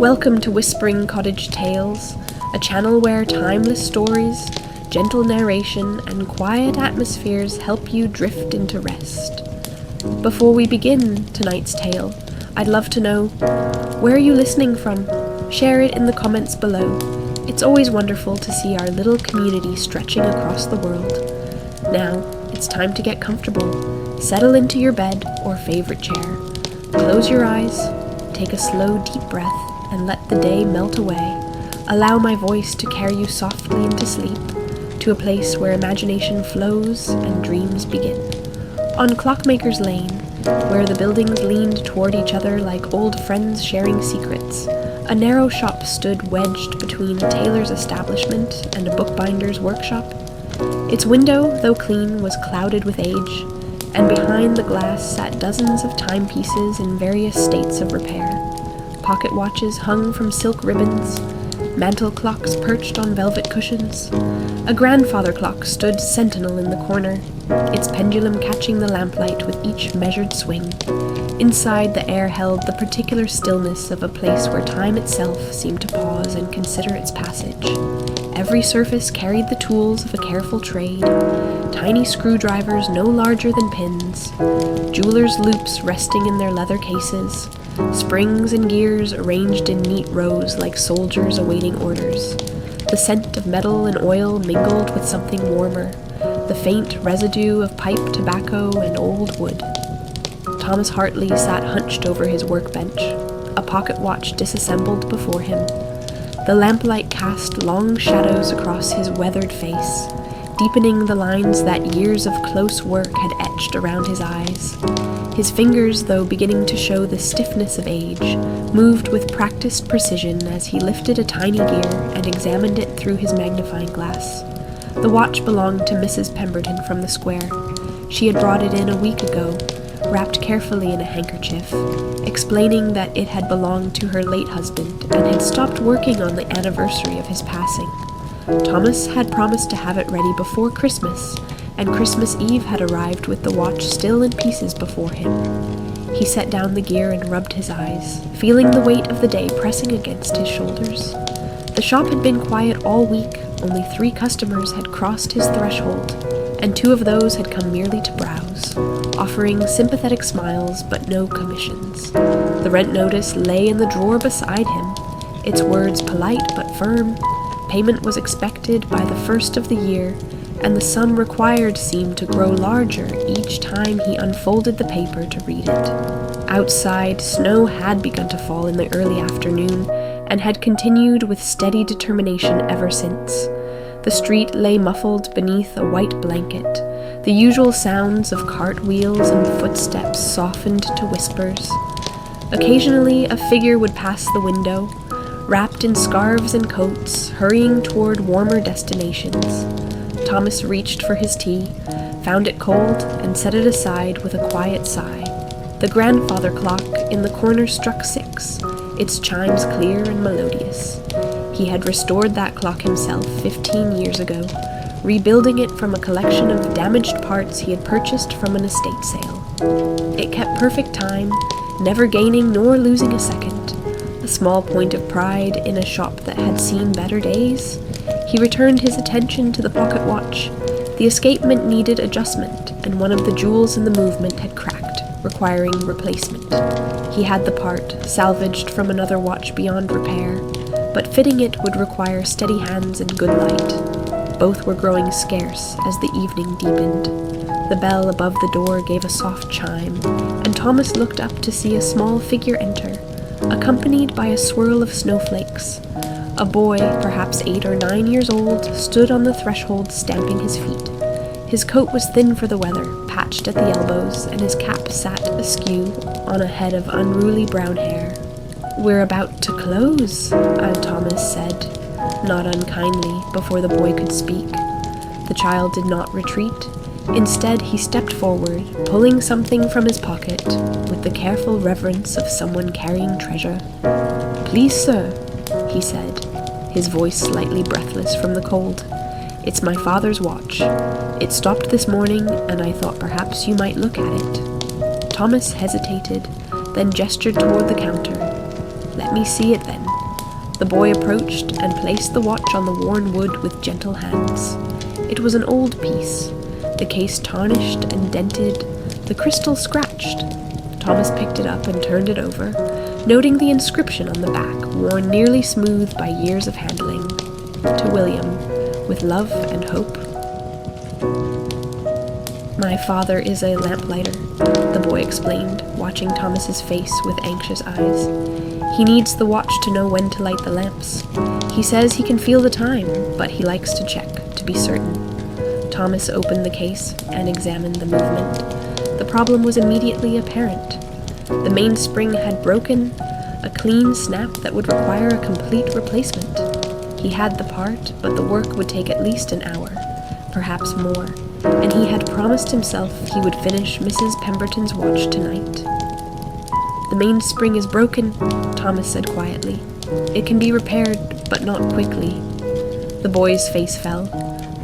Welcome to Whispering Cottage Tales, a channel where timeless stories, gentle narration, and quiet atmospheres help you drift into rest. Before we begin tonight's tale, I'd love to know, where are you listening from? Share it in the comments below. It's always wonderful to see our little community stretching across the world. Now, it's time to get comfortable. Settle into your bed or favorite chair. Close your eyes, take a slow, deep breath, and let the day melt away. Allow my voice to carry you softly into sleep, to a place where imagination flows and dreams begin. On Clockmaker's Lane, where the buildings leaned toward each other like old friends sharing secrets, a narrow shop stood wedged between a tailor's establishment and a bookbinder's workshop. Its window, though clean, was clouded with age, and behind the glass sat dozens of timepieces in various states of repair. Pocket watches hung from silk ribbons, mantel clocks perched on velvet cushions. A grandfather clock stood sentinel in the corner, its pendulum catching the lamplight with each measured swing. Inside, the air held the particular stillness of a place where time itself seemed to pause and consider its passage. Every surface carried the tools of a careful trade, tiny screwdrivers no larger than pins, jewelers' loops resting in their leather cases, springs and gears arranged in neat rows like soldiers awaiting orders. The scent of metal and oil mingled with something warmer, the faint residue of pipe tobacco and old wood. Thomas Hartley sat hunched over his workbench, a pocket watch disassembled before him. The lamplight cast long shadows across his weathered face, deepening the lines that years of close work had etched around his eyes. His fingers, though beginning to show the stiffness of age, moved with practiced precision as he lifted a tiny gear and examined it through his magnifying glass. The watch belonged to Mrs. Pemberton from the square. She had brought it in a week ago, wrapped carefully in a handkerchief, explaining that it had belonged to her late husband and had stopped working on the anniversary of his passing. Thomas had promised to have it ready before Christmas, and Christmas Eve had arrived with the watch still in pieces before him. He set down the gear and rubbed his eyes, feeling the weight of the day pressing against his shoulders. The shop had been quiet all week. Only 3 customers had crossed his threshold, and 2 of those had come merely to browse, offering sympathetic smiles but no commissions. The rent notice lay in the drawer beside him, its words polite but firm. Payment was expected by the first of the year, and the sum required seemed to grow larger each time he unfolded the paper to read it. Outside, snow had begun to fall in the early afternoon, and had continued with steady determination ever since. The street lay muffled beneath a white blanket, the usual sounds of cartwheels and footsteps softened to whispers. Occasionally, a figure would pass the window, wrapped in scarves and coats, hurrying toward warmer destinations. Thomas reached for his tea, found it cold, and set it aside with a quiet sigh. The grandfather clock in the corner struck 6, its chimes clear and melodious. He had restored that clock himself 15 years ago, rebuilding it from a collection of damaged parts he had purchased from an estate sale. It kept perfect time, never gaining nor losing a second. A small point of pride in a shop that had seen better days. He returned his attention to the pocket watch. The escapement needed adjustment, and one of the jewels in the movement had cracked, requiring replacement. He had the part, salvaged from another watch beyond repair, but fitting it would require steady hands and good light. Both were growing scarce as the evening deepened. The bell above the door gave a soft chime, and Thomas looked up to see a small figure enter, accompanied by a swirl of snowflakes. A boy, perhaps 8 or 9 years old, stood on the threshold stamping his feet. His coat was thin for the weather, patched at the elbows, and his cap sat askew on a head of unruly brown hair. "We're about to close," Aunt Thomas said, not unkindly, before the boy could speak. The child did not retreat. Instead, he stepped forward, pulling something from his pocket, with the careful reverence of someone carrying treasure. "Please, sir," he said, his voice slightly breathless from the cold. "It's my father's watch. It stopped this morning, and I thought perhaps you might look at it." Thomas hesitated, then gestured toward the counter. "Let me see it then," The boy approached and placed the watch on the worn wood with gentle hands. It was an old piece, the case tarnished and dented, the crystal scratched. Thomas picked it up and turned it over, noting the inscription on the back, worn nearly smooth by years of handling. To William, with love and hope. "My father is a lamplighter," the boy explained, watching Thomas's face with anxious eyes. "He needs the watch to know when to light the lamps. He says he can feel the time, but he likes to check, to be certain." Thomas opened the case and examined the movement. The problem was immediately apparent. The mainspring had broken, a clean snap that would require a complete replacement. He had the part, but the work would take at least an hour, perhaps more, and he had promised himself he would finish Mrs. Pemberton's watch tonight. "The mainspring is broken," Thomas said quietly. "It can be repaired, but not quickly." The boy's face fell,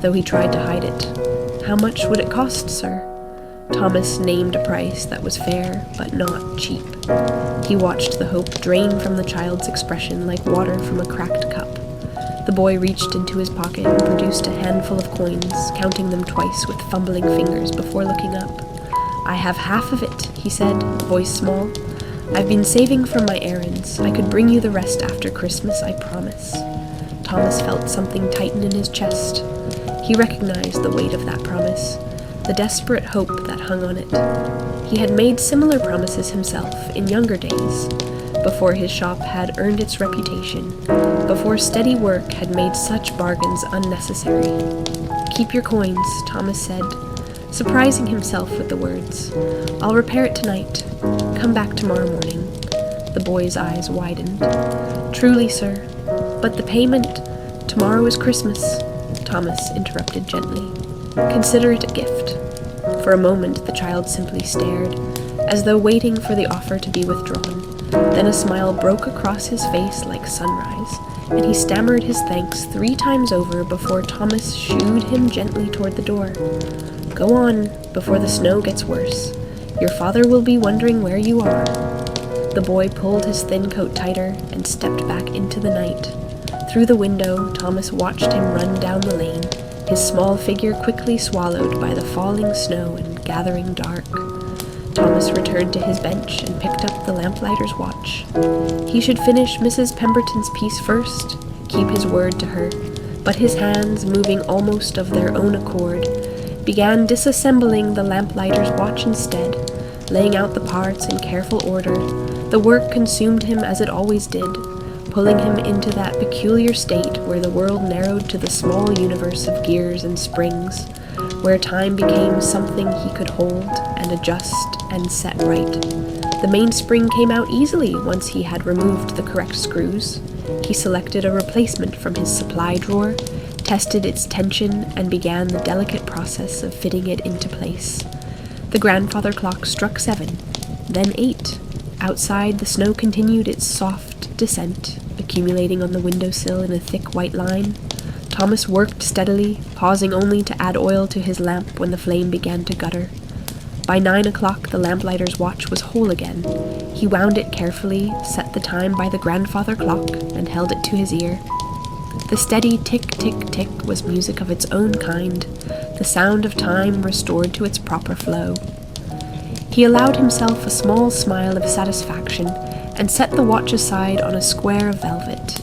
though he tried to hide it. "How much would it cost, sir?" Thomas named a price that was fair, but not cheap. He watched the hope drain from the child's expression like water from a cracked cup. The boy reached into his pocket and produced a handful of coins, counting them twice with fumbling fingers before looking up. "I have half of it," he said, voice small. "I've been saving from my errands. I could bring you the rest after Christmas, I promise." Thomas felt something tighten in his chest. He recognized the weight of that promise, the desperate hope that hung on it. He had made similar promises himself in younger days, before his shop had earned its reputation, before steady work had made such bargains unnecessary. "Keep your coins," Thomas said, surprising himself with the words. "I'll repair it tonight. Come back tomorrow morning." The boy's eyes widened. "Truly, sir. But the payment? Tomorrow is Christmas," Thomas interrupted gently. "Consider it a gift." For a moment the child simply stared, as though waiting for the offer to be withdrawn. Then a smile broke across his face like sunrise, and he stammered his thanks 3 times over before Thomas shooed him gently toward the door. "Go on, before the snow gets worse. Your father will be wondering where you are." The boy pulled his thin coat tighter and stepped back into the night. Through the window, Thomas watched him run down the lane, his small figure quickly swallowed by the falling snow and gathering dark. Thomas returned to his bench and picked up the lamplighter's watch. He should finish Mrs. Pemberton's piece first, keep his word to her, but his hands, moving almost of their own accord, began disassembling the lamplighter's watch instead, laying out the parts in careful order. The work consumed him as it always did, pulling him into that peculiar state where the world narrowed to the small universe of gears and springs, where time became something he could hold and adjust and set right. The mainspring came out easily once he had removed the correct screws. He selected a replacement from his supply drawer, tested its tension, and began the delicate process of fitting it into place. The grandfather clock struck 7, then 8. Outside, the snow continued its soft descent, accumulating on the windowsill in a thick white line. Thomas worked steadily, pausing only to add oil to his lamp when the flame began to gutter. By 9 o'clock, the lamplighter's watch was whole again. He wound it carefully, set the time by the grandfather clock, and held it to his ear. The steady tick-tick-tick was music of its own kind, the sound of time restored to its proper flow. He allowed himself a small smile of satisfaction and set the watch aside on a square of velvet.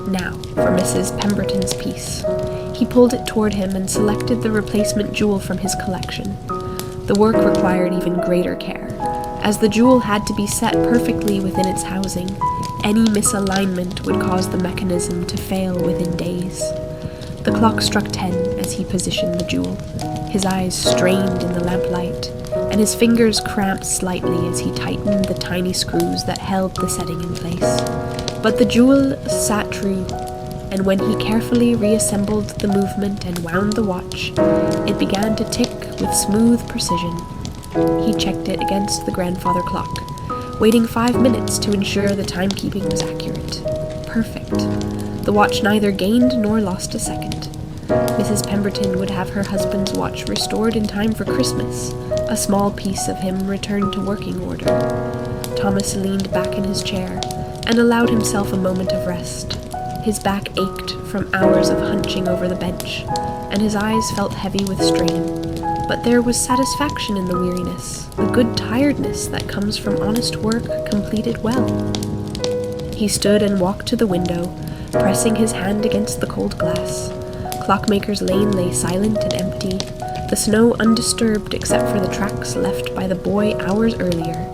Now, for Mrs. Pemberton's piece. He pulled it toward him and selected the replacement jewel from his collection. The work required even greater care, as the jewel had to be set perfectly within its housing. Any misalignment would cause the mechanism to fail within days. The clock struck 10 as he positioned the jewel. His eyes strained in the lamplight, and his fingers cramped slightly as he tightened the tiny screws that held the setting in place. But the jewel sat true, and when he carefully reassembled the movement and wound the watch, it began to tick with smooth precision. He checked it against the grandfather clock, waiting 5 minutes to ensure the timekeeping was accurate. Perfect. The watch neither gained nor lost a second. Mrs. Pemberton would have her husband's watch restored in time for Christmas, a small piece of him returned to working order. Thomas leaned back in his chair and allowed himself a moment of rest. His back ached from hours of hunching over the bench, and his eyes felt heavy with strain. But there was satisfaction in the weariness, the good tiredness that comes from honest work completed well. He stood and walked to the window, pressing his hand against the cold glass. Clockmaker's lane lay silent and empty, the snow undisturbed except for the tracks left by the boy hours earlier.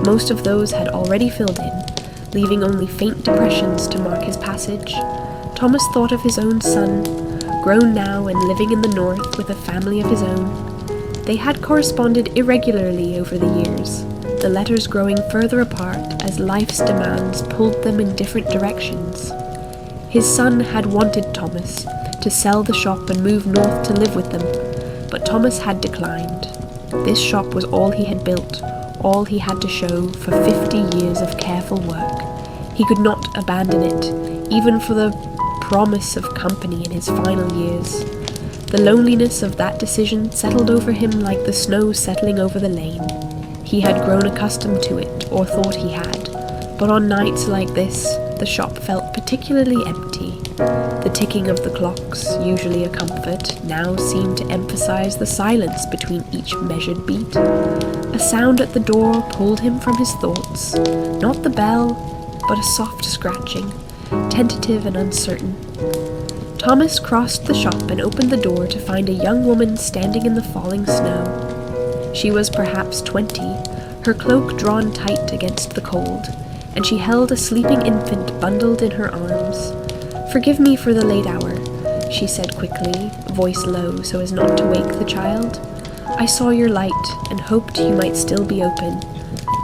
Most of those had already filled in, leaving only faint depressions to mark his passage. Thomas thought of his own son, grown now and living in the north with a family of his own. They had corresponded irregularly over the years, the letters growing further apart as life's demands pulled them in different directions. His son had wanted Thomas to sell the shop and move north to live with them, but Thomas had declined. This shop was all he had built, all he had to show for 50 years of careful work. He could not abandon it, even for the promise of company in his final years. The loneliness of that decision settled over him like the snow settling over the lane. He had grown accustomed to it, or thought he had, but on nights like this, the shop felt particularly empty. The ticking of the clocks, usually a comfort, now seemed to emphasize the silence between each measured beat. A sound at the door pulled him from his thoughts, not the bell, but a soft scratching, tentative and uncertain. Thomas crossed the shop and opened the door to find a young woman standing in the falling snow. She was perhaps 20, her cloak drawn tight against the cold, and she held a sleeping infant bundled in her arms. "Forgive me for the late hour," she said quickly, voice low so as not to wake the child. "I saw your light and hoped you might still be open.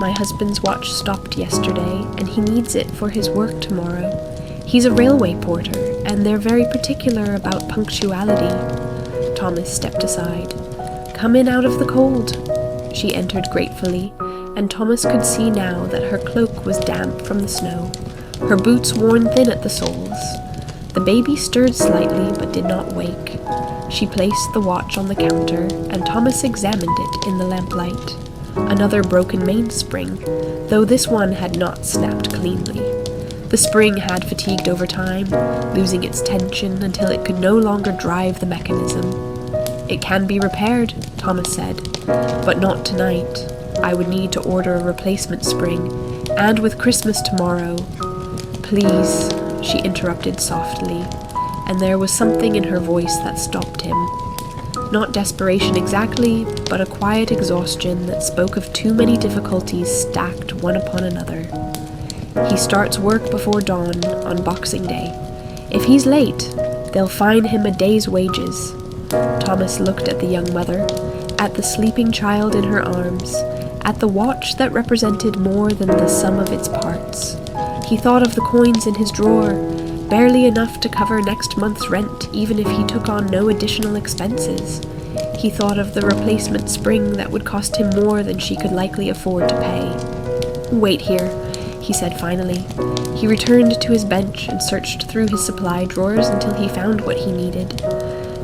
My husband's watch stopped yesterday, and he needs it for his work tomorrow. He's a railway porter, and they're very particular about punctuality." Thomas stepped aside. "Come in out of the cold." She entered gratefully, and Thomas could see now that her cloak was damp from the snow, her boots worn thin at the soles. The baby stirred slightly but did not wake. She placed the watch on the counter, and Thomas examined it in the lamplight. Another broken mainspring, though this one had not snapped cleanly. The spring had fatigued over time, losing its tension until it could no longer drive the mechanism. "It can be repaired," Thomas said, "but not tonight. I would need to order a replacement spring, and with Christmas tomorrow—" "Please," she interrupted softly, and there was something in her voice that stopped him. Not desperation exactly, but a quiet exhaustion that spoke of too many difficulties stacked one upon another. "He starts work before dawn on Boxing Day. If he's late, they'll fine him a day's wages." Thomas looked at the young mother, at the sleeping child in her arms, at the watch that represented more than the sum of its parts. He thought of the coins in his drawer, barely enough to cover next month's rent even if he took on no additional expenses. He thought of the replacement spring that would cost him more than she could likely afford to pay. "Wait here," he said finally. He returned to his bench and searched through his supply drawers until he found what he needed.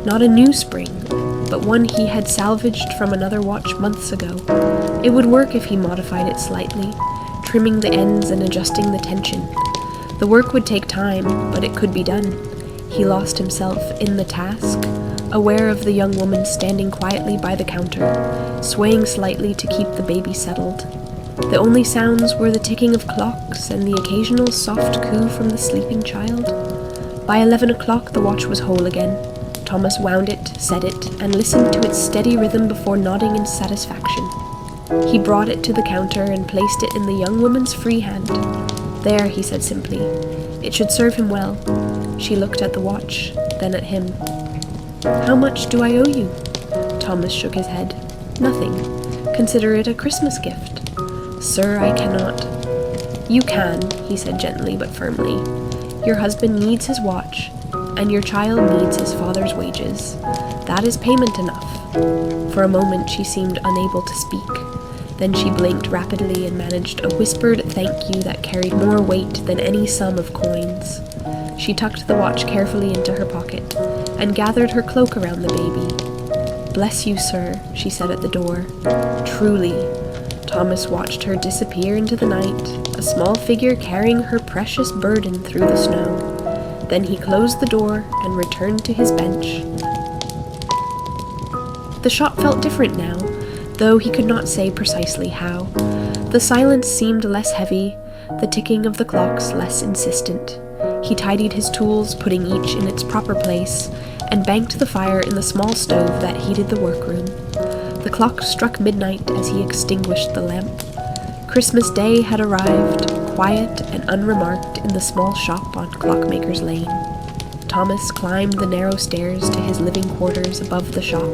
Not a new spring, but one he had salvaged from another watch months ago. It would work if he modified it slightly, trimming the ends and adjusting the tension. The work would take time, but it could be done. He lost himself in the task, aware of the young woman standing quietly by the counter, swaying slightly to keep the baby settled. The only sounds were the ticking of clocks and the occasional soft coo from the sleeping child. By 11 o'clock the watch was whole again. Thomas wound it, set it, and listened to its steady rhythm before nodding in satisfaction. He brought it to the counter and placed it in the young woman's free hand. "There," he said simply. "It should serve him well." She looked at the watch, then at him. "How much do I owe you?" Thomas shook his head. "Nothing. Consider it a Christmas gift." "Sir, I cannot." "You can," he said gently but firmly. "Your husband needs his watch, and your child needs his father's wages. That is payment enough." For a moment she seemed unable to speak. Then she blinked rapidly and managed a whispered thank you that carried more weight than any sum of coins. She tucked the watch carefully into her pocket and gathered her cloak around the baby. "Bless you, sir," she said at the door. "Truly." Thomas watched her disappear into the night, a small figure carrying her precious burden through the snow. Then he closed the door and returned to his bench. The shop felt different now, though he could not say precisely how. The silence seemed less heavy, the ticking of the clocks less insistent. He tidied his tools, putting each in its proper place, and banked the fire in the small stove that heated the workroom. The clock struck midnight as he extinguished the lamp. Christmas Day had arrived, quiet and unremarked in the small shop on Clockmaker's Lane. Thomas climbed the narrow stairs to his living quarters above the shop,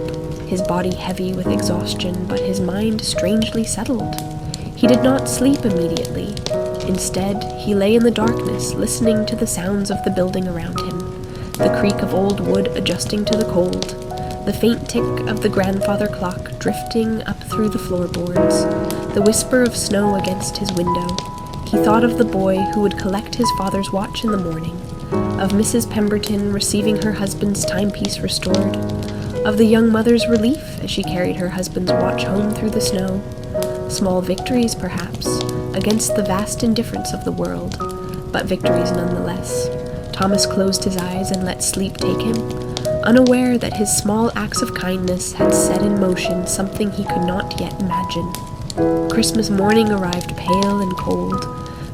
his body heavy with exhaustion, but his mind strangely settled. He did not sleep immediately. Instead, he lay in the darkness, listening to the sounds of the building around him, the creak of old wood adjusting to the cold, the faint tick of the grandfather clock drifting up through the floorboards, the whisper of snow against his window. He thought of the boy who would collect his father's watch in the morning, of Mrs. Pemberton receiving her husband's timepiece restored, of the young mother's relief as she carried her husband's watch home through the snow. Small victories, perhaps, against the vast indifference of the world, but victories nonetheless. Thomas closed his eyes and let sleep take him, unaware that his small acts of kindness had set in motion something he could not yet imagine. Christmas morning arrived pale and cold,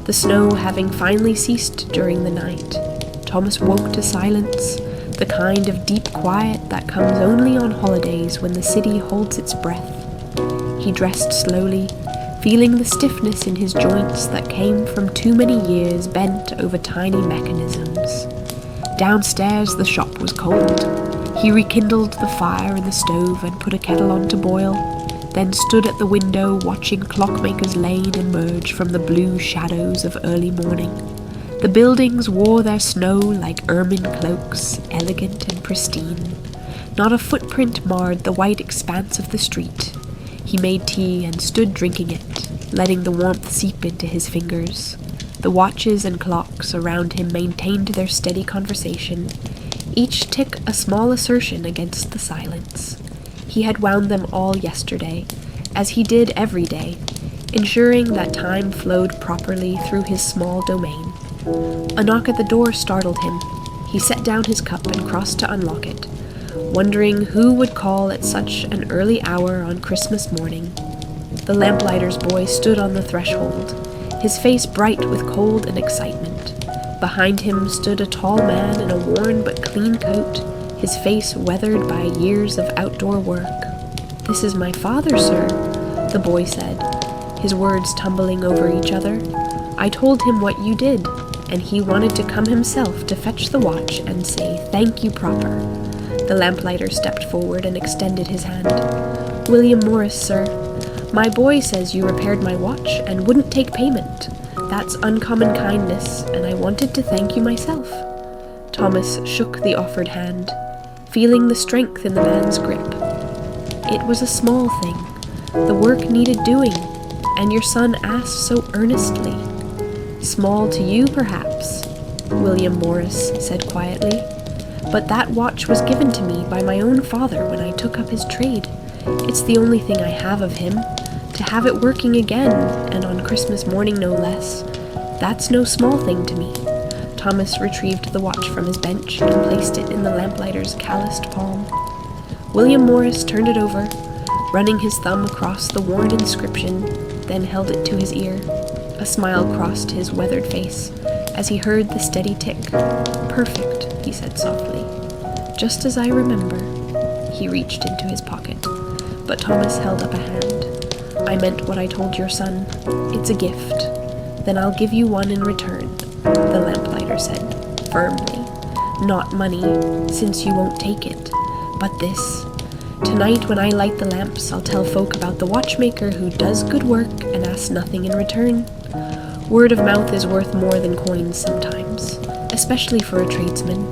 the snow having finally ceased during the night. Thomas woke to silence, the kind of deep quiet that comes only on holidays when the city holds its breath. He dressed slowly, feeling the stiffness in his joints that came from too many years bent over tiny mechanisms. Downstairs the shop was cold. He rekindled the fire in the stove and put a kettle on to boil, then stood at the window watching Clockmaker's Lane emerge from the blue shadows of early morning. The buildings wore their snow like ermine cloaks, elegant and pristine. Not a footprint marred the white expanse of the street. He made tea and stood drinking it, letting the warmth seep into his fingers. The watches and clocks around him maintained their steady conversation, each tick a small assertion against the silence. He had wound them all yesterday, as he did every day, ensuring that time flowed properly through his small domain. A knock at the door startled him. He set down his cup and crossed to unlock it, wondering who would call at such an early hour on Christmas morning. The lamplighter's boy stood on the threshold, his face bright with cold and excitement. Behind him stood a tall man in a worn but clean coat, his face weathered by years of outdoor work. "This is my father, sir," the boy said, his words tumbling over each other. "I told him what you did, and he wanted to come himself to fetch the watch and say thank you proper." The lamplighter stepped forward and extended his hand. "William Morris, sir. My boy says you repaired my watch and wouldn't take payment. That's uncommon kindness, and I wanted to thank you myself." Thomas shook the offered hand, feeling the strength in the man's grip. It was a small thing. The work needed doing, and your son asked so earnestly. "Small to you, perhaps," William Morris said quietly, "but that watch was given to me by my own father when I took up his trade. It's the only thing I have of him. To have it working again, and on Christmas morning no less, that's no small thing to me." Thomas retrieved the watch from his bench and placed it in the lamplighter's calloused palm. William Morris turned it over, running his thumb across the worn inscription, then held it to his ear. A smile crossed his weathered face as he heard the steady tick. "Perfect," he said softly. "Just as I remember." He reached into his pocket, but Thomas held up a hand. "I meant what I told your son. It's a gift. Then I'll give you one in return," the lamplighter said, firmly. "Not money, since you won't take it, but this. Tonight when I light the lamps, I'll tell folk about the watchmaker who does good work and asks nothing in return. Word of mouth is worth more than coins sometimes, especially for a tradesman."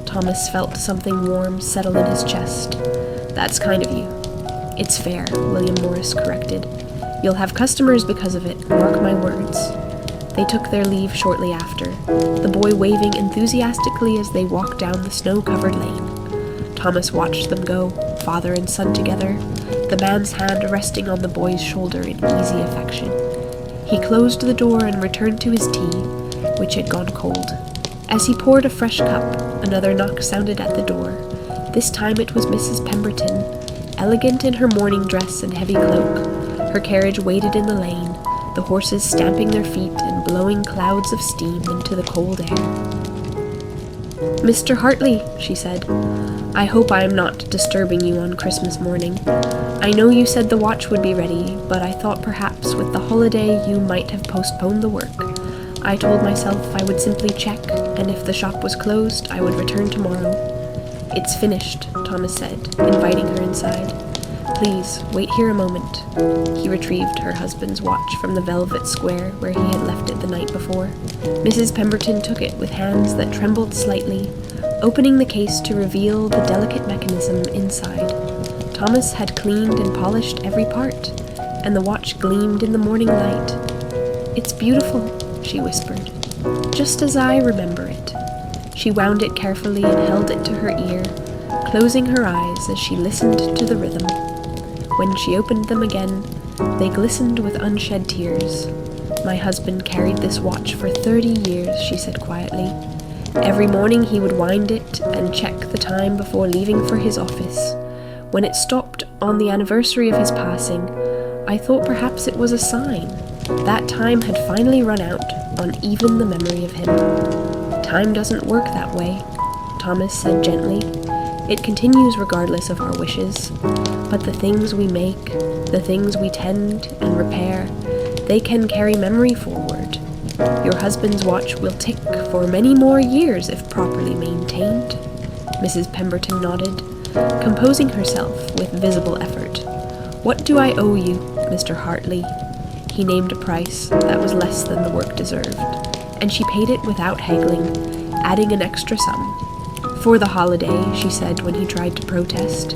Thomas felt something warm settle in his chest. "That's kind of you." "It's fair," William Morris corrected. "You'll have customers because of it, mark my words." They took their leave shortly after, the boy waving enthusiastically as they walked down the snow-covered lane. Thomas watched them go, father and son together, the man's hand resting on the boy's shoulder in easy affection. He closed the door and returned to his tea, which had gone cold. As he poured a fresh cup, another knock sounded at the door. This time it was Mrs. Pemberton, elegant in her morning dress and heavy cloak. Her carriage waited in the lane, the horses stamping their feet and blowing clouds of steam into the cold air. "Mr. Hartley," she said, "I hope I am not disturbing you on Christmas morning. I know you said the watch would be ready, but I thought perhaps with the holiday you might have postponed the work. I told myself I would simply check, and if the shop was closed, I would return tomorrow." "It's finished," Thomas said, inviting her inside. "Please, wait here a moment." He retrieved her husband's watch from the velvet square where he had left it the night before. Mrs. Pemberton took it with hands that trembled slightly, opening the case to reveal the delicate mechanism inside. Thomas had cleaned and polished every part, and the watch gleamed in the morning light. "It's beautiful," she whispered, "just as I remember it." She wound it carefully and held it to her ear, closing her eyes as she listened to the rhythm. When she opened them again, they glistened with unshed tears. "My husband carried this watch for 30 years, she said quietly. Every morning he would wind it and check the time before leaving for his office. When it stopped on the anniversary of his passing, I thought perhaps it was a sign. That time had finally run out on even the memory of him." "Time doesn't work that way," Thomas said gently. "It continues regardless of our wishes. But the things we make, the things we tend and repair, they can carry memory forward. Your husband's watch will tick for many more years if properly maintained." Mrs. Pemberton nodded, composing herself with visible effort. "What do I owe you, Mr. Hartley?" He named a price that was less than the work deserved, and she paid it without haggling, adding an extra sum. "For the holiday," she said when he tried to protest.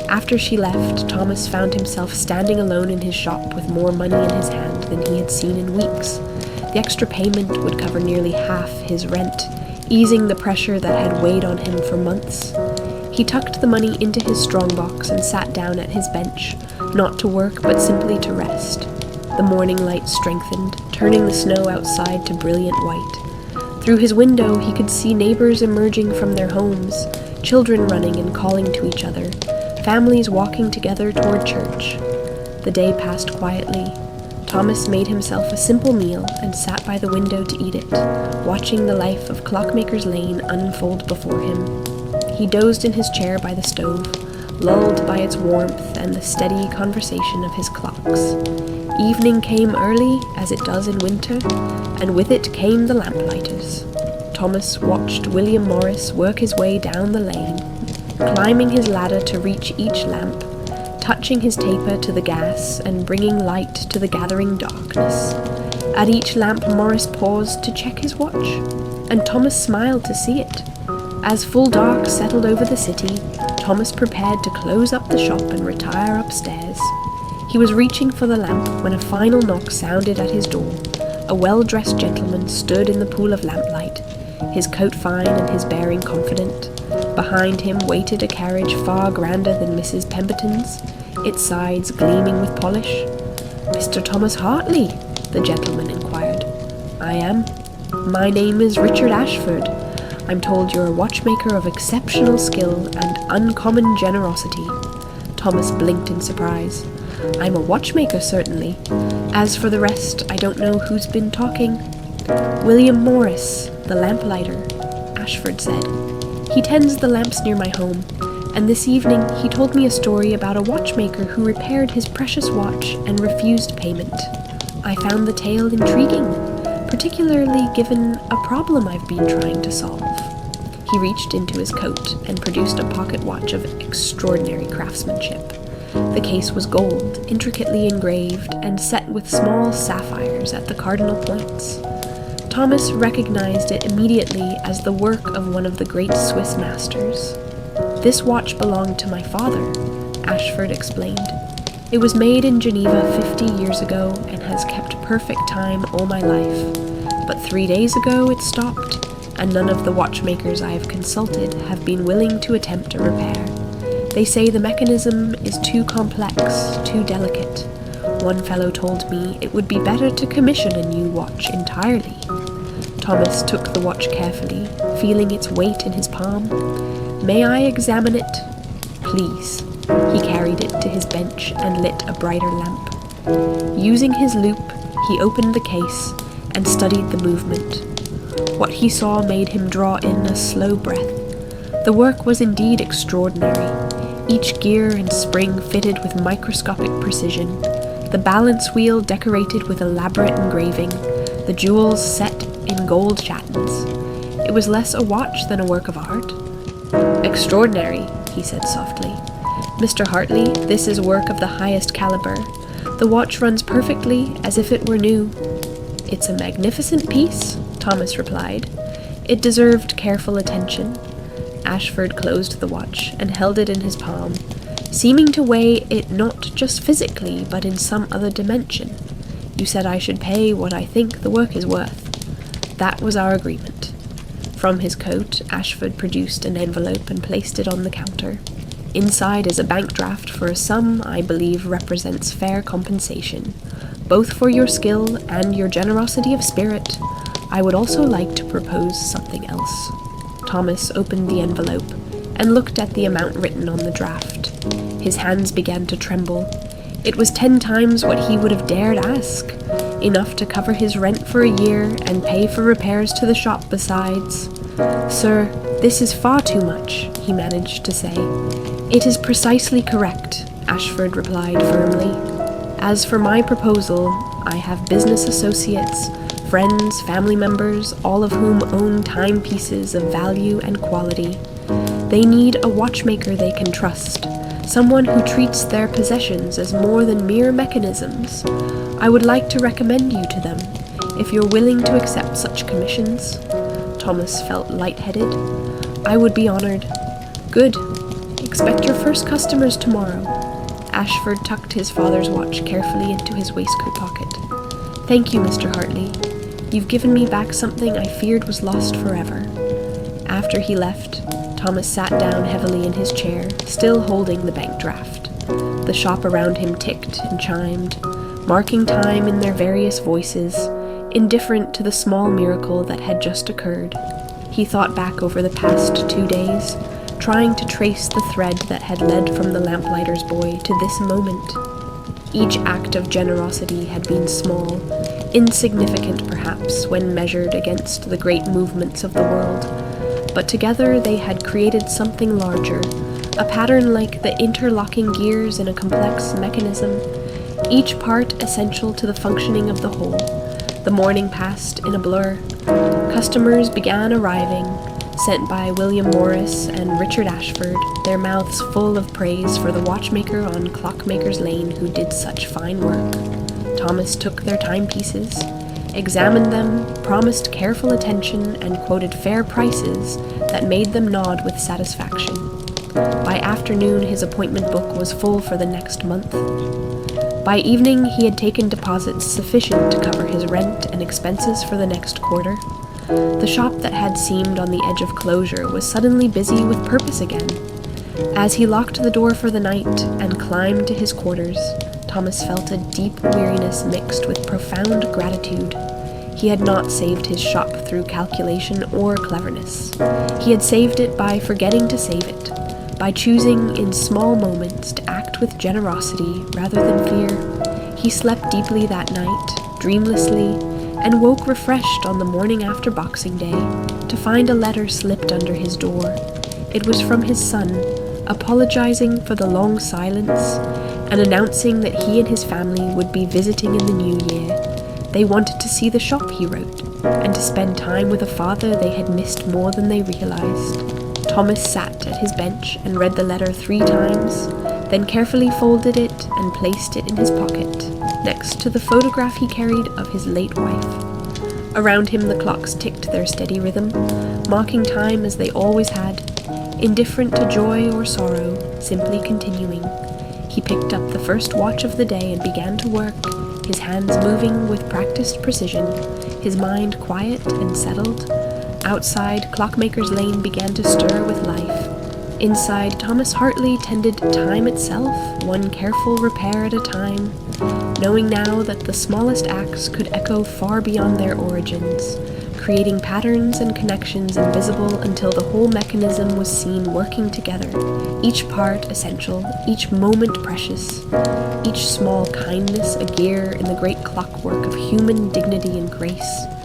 After she left, Thomas found himself standing alone in his shop with more money in his hand than he had seen in weeks. The extra payment would cover nearly half his rent, easing the pressure that had weighed on him for months. He tucked the money into his strongbox and sat down at his bench, not to work but simply to rest. The morning light strengthened, turning the snow outside to brilliant white. Through his window he could see neighbors emerging from their homes, children running and calling to each other, families walking together toward church. The day passed quietly. Thomas made himself a simple meal and sat by the window to eat it, watching the life of Clockmaker's Lane unfold before him. He dozed in his chair by the stove, lulled by its warmth and the steady conversation of his clocks. Evening came early, as it does in winter, and with it came the Lamplighters. Thomas watched William Morris work his way down the lane, climbing his ladder to reach each lamp, touching his taper to the gas and bringing light to the gathering darkness. At each lamp Morris paused to check his watch, and Thomas smiled to see it. As full dark settled over the city, Thomas prepared to close up the shop and retire upstairs. He was reaching for the lamp when a final knock sounded at his door. A well-dressed gentleman stood in the pool of lamplight, his coat fine and his bearing confident. Behind him waited a carriage far grander than Mrs. Pemberton's, its sides gleaming with polish. "Mr. Thomas Hartley?" the gentleman inquired. "I am. My name is Richard Ashford. I'm told you're a watchmaker of exceptional skill and uncommon generosity." Thomas blinked in surprise. "I'm a watchmaker, certainly. As for the rest, I don't know who's been talking." "William Morris, the lamplighter," Ashford said. "He tends the lamps near my home, and this evening he told me a story about a watchmaker who repaired his precious watch and refused payment. I found the tale intriguing, particularly given a problem I've been trying to solve." He reached into his coat and produced a pocket watch of extraordinary craftsmanship. The case was gold, intricately engraved, and set with small sapphires at the cardinal points. Thomas recognized it immediately as the work of one of the great Swiss masters. "This watch belonged to my father," Ashford explained. "It was made in Geneva 50 years ago and has kept perfect time all my life. But 3 days ago it stopped, and none of the watchmakers I have consulted have been willing to attempt a repair. They say the mechanism is too complex, too delicate. One fellow told me it would be better to commission a new watch entirely." Thomas took the watch carefully, feeling its weight in his palm. "May I examine it?" "Please." He carried it to his bench and lit a brighter lamp. Using his loupe, he opened the case and studied the movement. What he saw made him draw in a slow breath. The work was indeed extraordinary, each gear and spring fitted with microscopic precision, the balance wheel decorated with elaborate engraving, the jewels set in gold chattons. It was less a watch than a work of art. "Extraordinary," he said softly. "Mr. Hartley, this is work of the highest caliber. The watch runs perfectly, as if it were new." "It's a magnificent piece," Thomas replied. "It deserved careful attention." Ashford closed the watch and held it in his palm, seeming to weigh it not just physically, but in some other dimension. "You said I should pay what I think the work is worth. That was our agreement." From his coat, Ashford produced an envelope and placed it on the counter. "Inside is a bank draft for a sum I believe represents fair compensation, both for your skill and your generosity of spirit. I would also like to propose something else." Thomas opened the envelope and looked at the amount written on the draft. His hands began to tremble. It was 10 times what he would have dared ask, enough to cover his rent for a year and pay for repairs to the shop besides. "Sir, this is far too much," he managed to say. "It is precisely correct," Ashford replied firmly. "As for my proposal, I have business associates, friends, family members, all of whom own timepieces of value and quality. They need a watchmaker they can trust, someone who treats their possessions as more than mere mechanisms. I would like to recommend you to them, if you're willing to accept such commissions." Thomas felt lightheaded. "I would be honored." "Good. Expect your first customers tomorrow." Ashford tucked his father's watch carefully into his waistcoat pocket. "Thank you, Mr. Hartley. You've given me back something I feared was lost forever." After he left, Thomas sat down heavily in his chair, still holding the bank draft. The shop around him ticked and chimed, marking time in their various voices, indifferent to the small miracle that had just occurred. He thought back over the past 2 days, trying to trace the thread that had led from the lamplighter's boy to this moment. Each act of generosity had been small, insignificant perhaps when measured against the great movements of the world, but together they had created something larger, a pattern like the interlocking gears in a complex mechanism, each part essential to the functioning of the whole. The morning passed in a blur. Customers began arriving, sent by William Morris and Richard Ashford, their mouths full of praise for the watchmaker on Clockmaker's Lane who did such fine work. Thomas took their timepieces, examined them, promised careful attention, and quoted fair prices that made them nod with satisfaction. By afternoon, his appointment book was full for the next month. By evening, he had taken deposits sufficient to cover his rent and expenses for the next quarter. The shop that had seemed on the edge of closure was suddenly busy with purpose again. As he locked the door for the night and climbed to his quarters, Thomas felt a deep weariness mixed with profound gratitude. He had not saved his shop through calculation or cleverness. He had saved it by forgetting to save it, by choosing in small moments to act with generosity rather than fear. He slept deeply that night, dreamlessly, and woke refreshed on the morning after Boxing Day to find a letter slipped under his door. It was from his son, apologizing for the long silence and announcing that he and his family would be visiting in the new year. They wanted to see the shop, he wrote, and to spend time with a father they had missed more than they realized. Thomas sat at his bench and read the letter 3 times, then carefully folded it and placed it in his pocket, next to the photograph he carried of his late wife. Around him the clocks ticked their steady rhythm, marking time as they always had, indifferent to joy or sorrow, simply continuing. He picked up the first watch of the day and began to work, his hands moving with practiced precision, his mind quiet and settled. Outside, Clockmaker's Lane began to stir with life. Inside, Thomas Hartley tended time itself, one careful repair at a time, knowing now that the smallest acts could echo far beyond their origins, creating patterns and connections invisible until the whole mechanism was seen working together, each part essential, each moment precious, each small kindness a gear in the great clockwork of human dignity and grace.